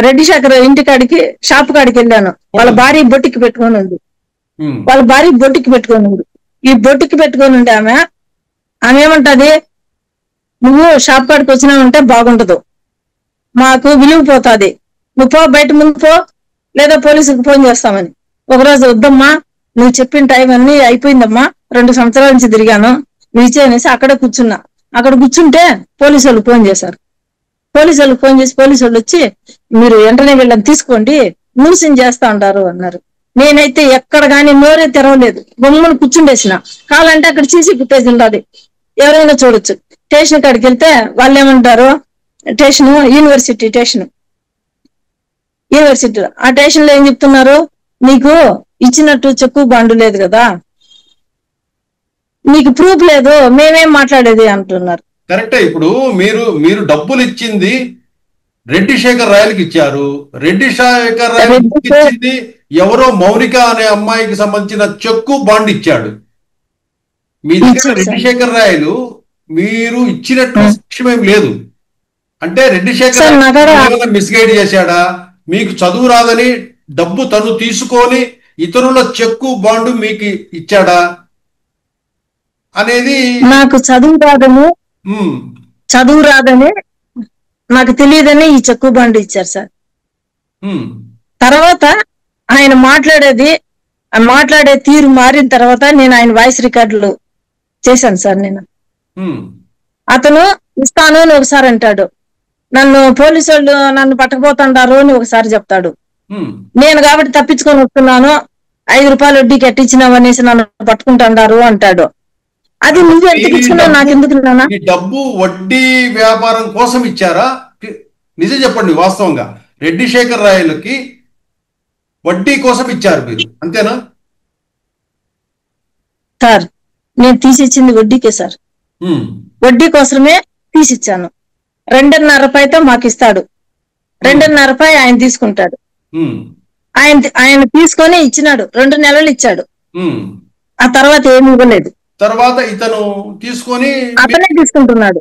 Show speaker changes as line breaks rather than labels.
రెడ్డి శేఖర్ ఇంటికాడికి షాప్ కాడికి వెళ్ళాను. వాళ్ళ భార్య బొట్టికి పెట్టుకొని ఉంది. వాళ్ళ భార్య బొట్టికి పెట్టుకొని ఉంది. ఈ బొట్టికి పెట్టుకొని ఉండే ఆమె ఏమంటది, నువ్వు షాప్ కాడికి వచ్చినావంటే బాగుండదు, మాకు విలువ పోతాది, నువ్వు పో, బయట ముందు పో, లేదా పోలీసులకు ఫోన్ చేస్తామని. ఒకరోజు వద్దమ్మా, నువ్వు చెప్పిన టైం అన్ని అయిపోయిందమ్మా, 2 సంవత్సరాల నుంచి తిరిగాను, నువ్వు ఇచ్చేనేసి అక్కడ కూర్చున్నా. అక్కడ కూర్చుంటే పోలీసు వాళ్ళు ఫోన్ చేశారు. పోలీసు వాళ్ళకి ఫోన్ చేసి పోలీసు వాళ్ళు వచ్చి మీరు వెంటనే వీళ్ళని తీసుకోండి, న్యూసింగ్ చేస్తా ఉంటారు అన్నారు. నేనైతే ఎక్కడ కానీ నోరే తెరవలేదు, బొమ్మను కూర్చుండేసిన. కావాలంటే అక్కడ సీసీ ఫుటేజ్ ఉండాలి, ఎవరైనా చూడొచ్చు. స్టేషన్ కాడికి వెళ్తే వాళ్ళు ఏమంటారు, స్టేషన్ యూనివర్సిటీ ఆ స్టేషన్ లో ఏం చెప్తున్నారు, నీకు ఇచ్చినట్టు చెక్కు బాండు లేదు కదా, నీకు ప్రూఫ్ లేదు, మేమేం మాట్లాడేది అంటున్నారు.
కరెక్టే. ఇప్పుడు మీరు డబ్బులు ఇచ్చింది రెడ్డి శేఖర్ రాయలకి ఇచ్చారు. రెడ్డి శేఖర్ రాయల్ ఇచ్చింది ఎవరో మౌనిక అనే అమ్మాయికి సంబంధించిన చెక్కు బాండ్ ఇచ్చాడు. మీ దగ్గర రెడ్డి శేఖర్ రాయలు మీరు ఇచ్చినట్టు సాక్ష్యం లేదు. అంటే రెడ్డి శేఖర్ మిస్గైడ్ చేశాడా, మీకు చదువు రాదని డబ్బు తను తీసుకొని ఇతరుల చెక్కు బాండు మీకు ఇచ్చాడా అనేది.
నాకు చదువు రాదని నాకు తెలియదని ఈ చెక్కు బాండు ఇచ్చారు సార్. తర్వాత ఆయన మాట్లాడే తీరు మారిన తర్వాత నేను ఆయన వాయిస్ రికార్డులు చేశాను సార్. నేను అతను ఇస్తాను అని ఒకసారి అంటాడు, నన్ను పోలీసు వాళ్ళు నన్ను పట్టకపోతుండారు అని ఒకసారి చెప్తాడు. నేను కాబట్టి తప్పించుకొని వస్తున్నాను, 5 రూపాయలు వడ్డీకి ఎట్టించినావనేసి నన్ను పట్టుకుంటాండారు అంటాడు. అది నువ్వు ఎంత ఇచ్చుకున్నావు నాకెందుకు?
డబ్బు వడ్డీ వ్యాపారం కోసం ఇచ్చారా? నిజం చెప్పండి. వాస్తవంగా రెడ్డి శేఖర్ రాయలకి వడ్డీ కోసం ఇచ్చారు మీరు, అంతేనా
సార్? నేను తీసిచ్చింది వడ్డీకే సార్, వడ్డీ కోసమే తీసిచ్చాను. 2.5 రూపాయలతో మాకు ఇస్తాడు, 2.5 రూపాయలు ఆయన తీసుకుంటాడు. ఆయన తీసుకొని ఇచ్చినాడు, 2 నెలలు ఇచ్చాడు. ఆ తర్వాత ఏమి ఇవ్వలేదు.
తర్వాత ఇతను తీసుకొని
అతనే తీసుకుంటున్నాడు.